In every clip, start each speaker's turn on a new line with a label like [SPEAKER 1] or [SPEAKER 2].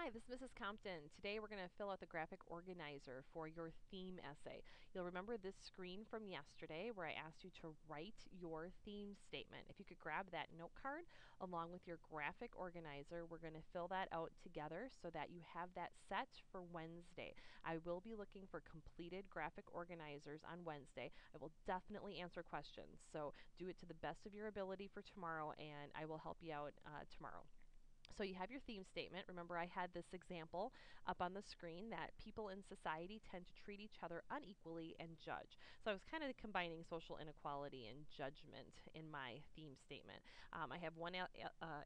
[SPEAKER 1] Hi, this is Mrs. Compton. Today we're going to fill out the graphic organizer for your theme essay. You'll remember this screen from yesterday where I asked you to write your theme statement. If you could grab that note card along with your graphic organizer, we're going to fill that out together so that you have that set for Wednesday. I will be looking for completed graphic organizers on Wednesday. I will definitely answer questions, so do it to the best of your ability for tomorrow, and I will help you out tomorrow. So you have your theme statement. Remember, I had this example up on the screen that people in society tend to treat each other unequally and judge. So I was kind of combining social inequality and judgment in my theme statement. I have one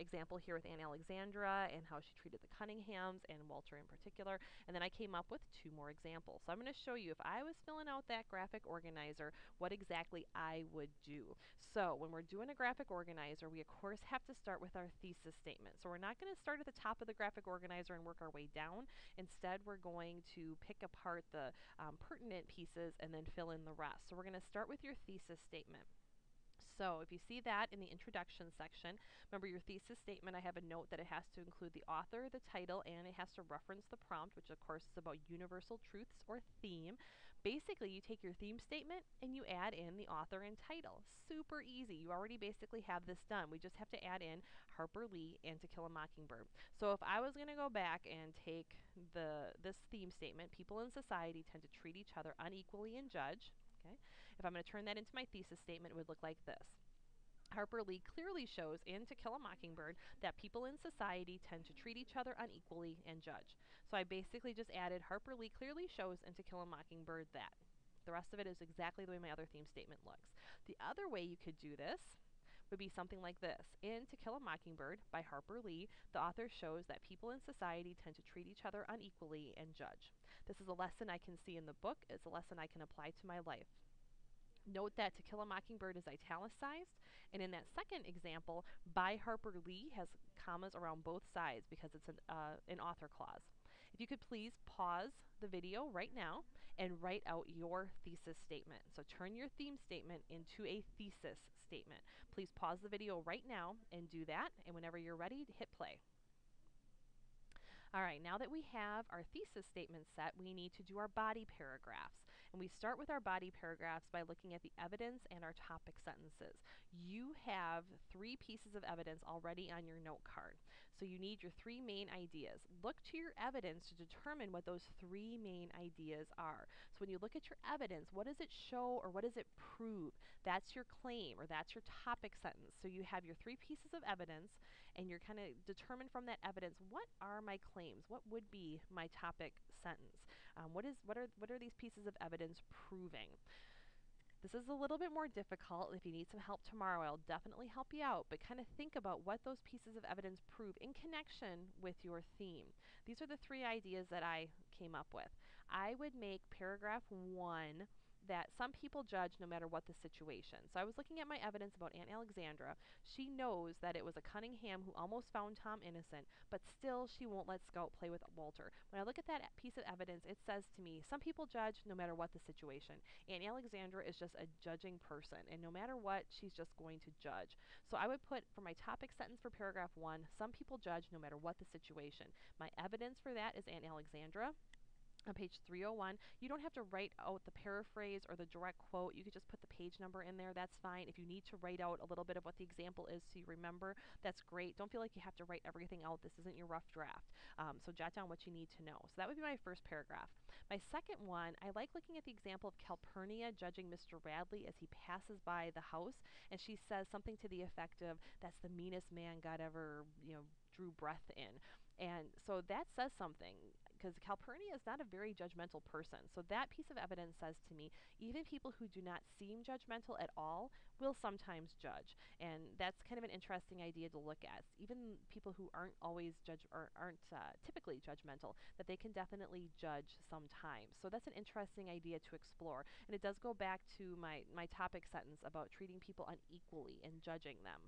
[SPEAKER 1] example here with Aunt Alexandra and how she treated the Cunninghams and Walter in particular. And then I came up with two more examples. So I'm going to show you, if I was filling out that graphic organizer, what exactly I would do. So when we're doing a graphic organizer, we of course have to start with our thesis statement. So we're not going to start at the top of the graphic organizer and work our way down. Instead, we're going to pick apart the pertinent pieces and then fill in the rest. So we're going to start with your thesis statement. So if you see that in the introduction section, remember your thesis statement, I have a note that it has to include the author, the title, and it has to reference the prompt, which of course is about universal truths or theme. Basically, you take your theme statement and you add in the author and title. Super easy. You already basically have this done. We just have to add in Harper Lee and To Kill a Mockingbird. So if I was going to go back and take this theme statement, people in society tend to treat each other unequally and judge. Okay. If I'm going to turn that into my thesis statement, it would look like this. Harper Lee clearly shows in To Kill a Mockingbird that people in society tend to treat each other unequally and judge. So I basically just added Harper Lee clearly shows in To Kill a Mockingbird that. The rest of it is exactly the way my other theme statement looks. The other way you could do this would be something like this. In To Kill a Mockingbird by Harper Lee, the author shows that people in society tend to treat each other unequally and judge. This is a lesson I can see in the book. It's a lesson I can apply to my life. Note that To Kill a Mockingbird is italicized, and in that second example, by Harper Lee has commas around both sides because it's an author clause. If you could please pause the video right now and write out your thesis statement. So turn your theme statement into a thesis statement. Please pause the video right now and do that, and whenever you're ready, hit play. All right, now that we have our thesis statement set, we need to do our body paragraphs. And we start with our body paragraphs by looking at the evidence and our topic sentences. You have 3 pieces of evidence already on your note card. So you need your 3 main ideas. Look to your evidence to determine what those 3 main ideas are. So when you look at your evidence, what does it show or what does it prove? That's your claim or that's your topic sentence. So you have your 3 pieces of evidence and you're kind of determine from that evidence, what are my claims? What would be my topic sentence? What are these pieces of evidence proving? This is a little bit more difficult. If you need some help tomorrow, I'll definitely help you out, but kind of think about what those pieces of evidence prove in connection with your theme. These are the 3 ideas that I came up with. I would make paragraph 1 that some people judge no matter what the situation. So I was looking at my evidence about Aunt Alexandra. She knows that it was a Cunningham who almost found Tom innocent, but still she won't let Scout play with Walter. When I look at that piece of evidence, it says to me, some people judge no matter what the situation. Aunt Alexandra is just a judging person, and no matter what, she's just going to judge. So I would put for my topic sentence for paragraph 1, some people judge no matter what the situation. My evidence for that is Aunt Alexandra. On page 301, you don't have to write out the paraphrase or the direct quote. You could just put the page number in there. That's fine. If you need to write out a little bit of what the example is so you remember, that's great. Don't feel like you have to write everything out. This isn't your rough draft. So jot down what you need to know. So that would be my first paragraph. My second one, I like looking at the example of Calpurnia judging Mr. Radley as he passes by the house, and she says something to the effect of, that's the meanest man God ever, drew breath in. And so that says something, because Calpurnia is not a very judgmental person. So that piece of evidence says to me, even people who do not seem judgmental at all will sometimes judge. And that's kind of an interesting idea to look at. Even people who aren't always aren't typically judgmental, that they can definitely judge sometimes. So that's an interesting idea to explore. And it does go back to my topic sentence about treating people unequally and judging them.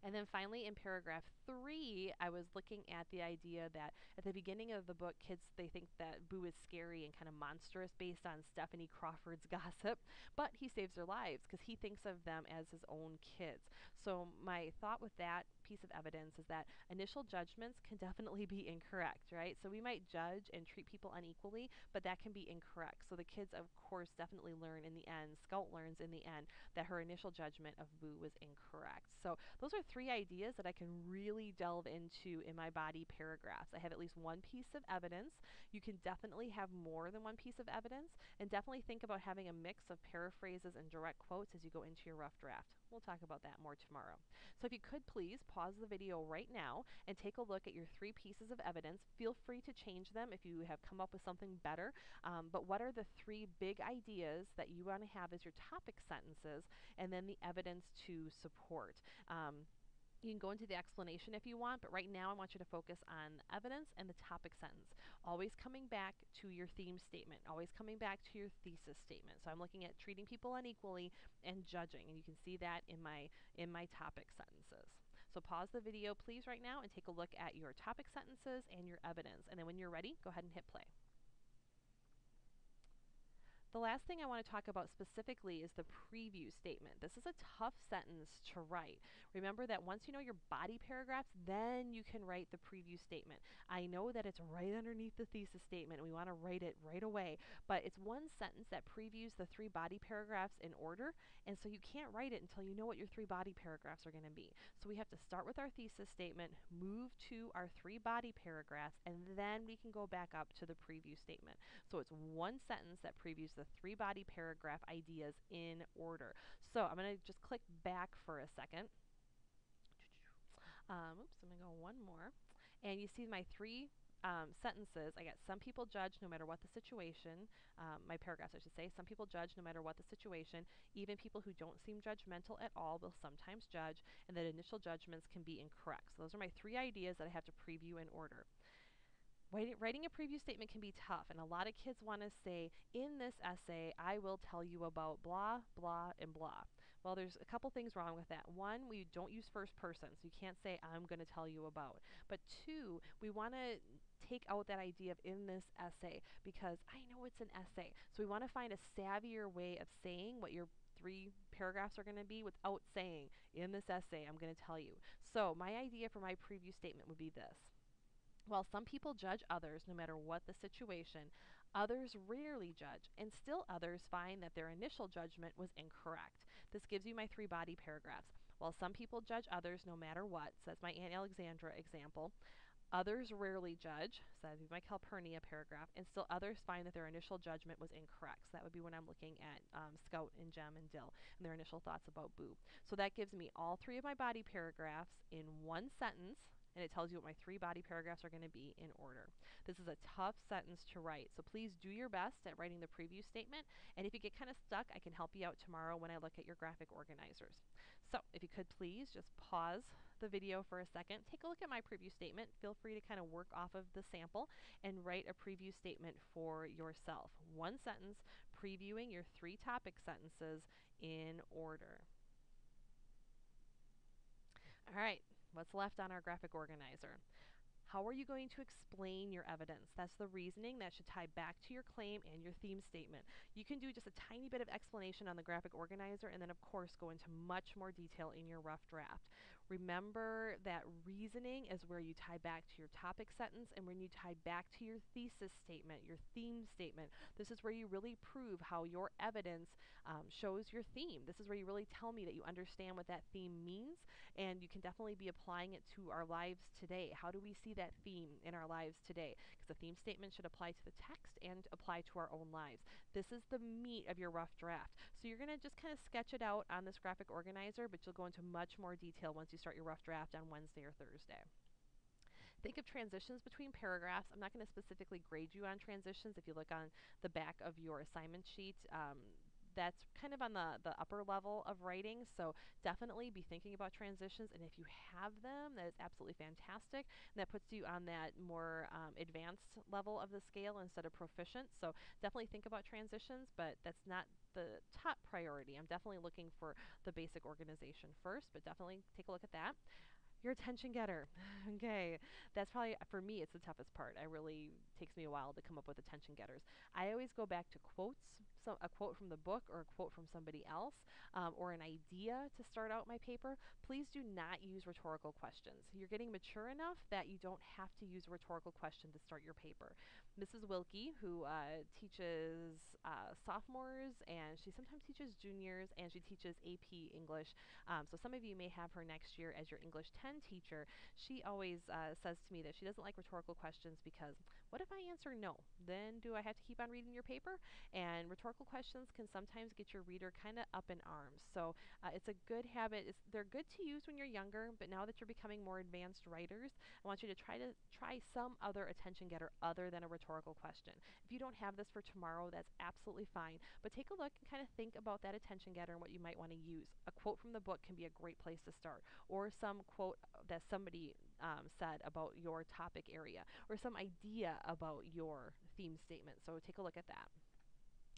[SPEAKER 1] And then finally, in paragraph 3, I was looking at the idea that at the beginning of the book, kids, they think that Boo is scary and kind of monstrous based on Stephanie Crawford's gossip, but he saves their lives because he thinks of them as his own kids. So my thought with that piece of evidence is that initial judgments can definitely be incorrect, right? So we might judge and treat people unequally, but that can be incorrect. So the kids, of course, definitely learn in the end, Scout learns in the end, that her initial judgment of Boo was incorrect. So those are 3 ideas that I can really delve into in my body paragraphs. I have at least one piece of evidence. You can definitely have more than one piece of evidence, and definitely think about having a mix of paraphrases and direct quotes as you go into your rough draft. We'll talk about that more tomorrow. So if you could please pause the video right now and take a look at your 3 pieces of evidence. Feel free to change them if you have come up with something better. But what are the 3 big ideas that you want to have as your topic sentences, and then the evidence to support? You can go into the explanation if you want, but right now I want you to focus on the evidence and the topic sentence. Always coming back to your theme statement, always coming back to your thesis statement. So I'm looking at treating people unequally and judging, and you can see that in my topic sentences. So pause the video please right now and take a look at your topic sentences and your evidence. And then when you're ready, go ahead and hit play. The last thing I want to talk about specifically is the preview statement. This is a tough sentence to write. Remember that once you know your body paragraphs, then you can write the preview statement. I know that it's right underneath the thesis statement, and we want to write it right away, but it's one sentence that previews the 3 body paragraphs in order, and so you can't write it until you know what your 3 body paragraphs are going to be. So we have to start with our thesis statement, move to our 3 body paragraphs, and then we can go back up to the preview statement. So it's one sentence that previews the 3 body paragraph ideas in order. So I'm going to just click back for a second. I'm going to go one more. And you see my 3 sentences. I got some people judge no matter what the situation. My paragraphs, I should say. Some people judge no matter what the situation. Even people who don't seem judgmental at all will sometimes judge, and that initial judgments can be incorrect. So those are my 3 ideas that I have to preview in order. Writing a preview statement can be tough, and a lot of kids want to say, in this essay, I will tell you about blah, blah, and blah. Well, there's a couple things wrong with that. One, we don't use first person, so you can't say, I'm going to tell you about. But 2, we want to take out that idea of in this essay, because I know it's an essay. So we want to find a savvier way of saying what your 3 paragraphs are going to be without saying, in this essay, I'm going to tell you. So my idea for my preview statement would be this. While some people judge others no matter what the situation, others rarely judge, and still others find that their initial judgment was incorrect. This gives you my 3 body paragraphs. While some people judge others no matter what, says my Aunt Alexandra example, others rarely judge, so that would be my Calpurnia paragraph, and still others find that their initial judgment was incorrect. So that would be when I'm looking at Scout and Jem and Dill and their initial thoughts about Boo. So that gives me all 3 of my body paragraphs in one sentence, and it tells you what my 3 body paragraphs are going to be in order. This is a tough sentence to write, so please do your best at writing the preview statement, and if you get kind of stuck, I can help you out tomorrow when I look at your graphic organizers. So if you could please just pause the video for a second, take a look at my preview statement, feel free to kind of work off of the sample and write a preview statement for yourself. One sentence previewing your 3 topic sentences in order. All right. What's left on our graphic organizer? How are you going to explain your evidence? That's the reasoning that should tie back to your claim and your theme statement. You can do just a tiny bit of explanation on the graphic organizer and then, of course, go into much more detail in your rough draft. Remember that reasoning is where you tie back to your topic sentence and when you tie back to your thesis statement, your theme statement. This is where you really prove how your evidence shows your theme. This is where you really tell me that you understand what that theme means, and you can definitely be applying it to our lives today. How do we see that theme in our lives today? Because the theme statement should apply to the text and apply to our own lives. This is the meat of your rough draft. So you're going to just kind of sketch it out on this graphic organizer, but you'll go into much more detail once you start your rough draft on Wednesday or Thursday. Think of transitions between paragraphs. I'm not going to specifically grade you on transitions. If you look on the back of your assignment sheet, that's kind of on the upper level of writing, so definitely be thinking about transitions, and if you have them, that is absolutely fantastic, and that puts you on that more advanced level of the scale instead of proficient, so definitely think about transitions, but that's not the top priority. I'm definitely looking for the basic organization first, but definitely take a look at that. Your attention getter. Okay, that's probably, for me, it's the toughest part. It really takes me a while to come up with attention getters. I always go back to quotes, a quote from the book or a quote from somebody else, or an idea to start out my paper, please do not use rhetorical questions. You're getting mature enough that you don't have to use a rhetorical question to start your paper. Mrs. Wilkie, who teaches sophomores, and she sometimes teaches juniors, and she teaches AP English. So some of you may have her next year as your English 10 teacher. She always says to me that she doesn't like rhetorical questions because what if I answer no? Then do I have to keep on reading your paper? And rhetorical questions can sometimes get your reader kind of up in arms. So it's a good habit. They're good to use when you're younger, but now that you're becoming more advanced writers, I want you to try some other attention getter other than a rhetorical question. If you don't have this for tomorrow, that's absolutely fine. But take a look and kind of think about that attention getter and what you might want to use. A quote from the book can be a great place to start, or some quote that somebody said about your topic area, or some idea about your theme statement. So take a look at that.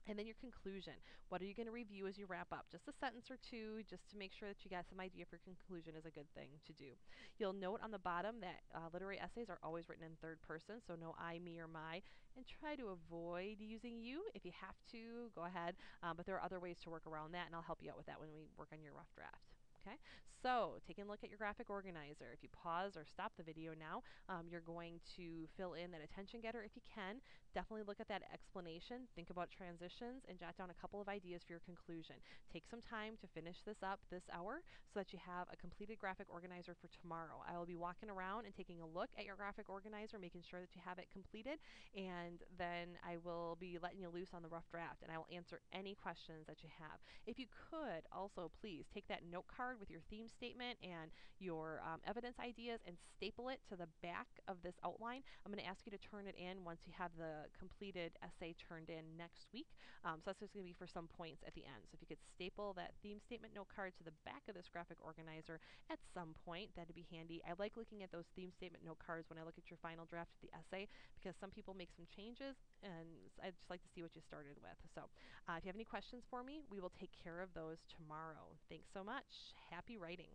[SPEAKER 1] And then your conclusion. What are you going to review as you wrap up? Just a sentence or two, just to make sure that you got some idea for conclusion is a good thing to do. You'll note on the bottom that literary essays are always written in third person, so no I, me, or my. And try to avoid using you. If you have to, go ahead. But there are other ways to work around that, and I'll help you out with that when we work on your rough draft. Okay, so taking a look at your graphic organizer. If you pause or stop the video now, you're going to fill in that attention getter if you can. Definitely look at that explanation, think about transitions, and jot down a couple of ideas for your conclusion. Take some time to finish this up this hour so that you have a completed graphic organizer for tomorrow. I will be walking around and taking a look at your graphic organizer, making sure that you have it completed, and then I will be letting you loose on the rough draft, and I will answer any questions that you have. If you could also please take that note card with your theme statement and your evidence ideas and staple it to the back of this outline. I'm going to ask you to turn it in once you have the completed essay turned in next week. So that's just going to be for some points at the end. So if you could staple that theme statement note card to the back of this graphic organizer at some point, that'd be handy. I like looking at those theme statement note cards when I look at your final draft of the essay because some people make some changes and I'd just like to see what you started with. So if you have any questions for me, we will take care of those tomorrow. Thanks so much. Happy writing.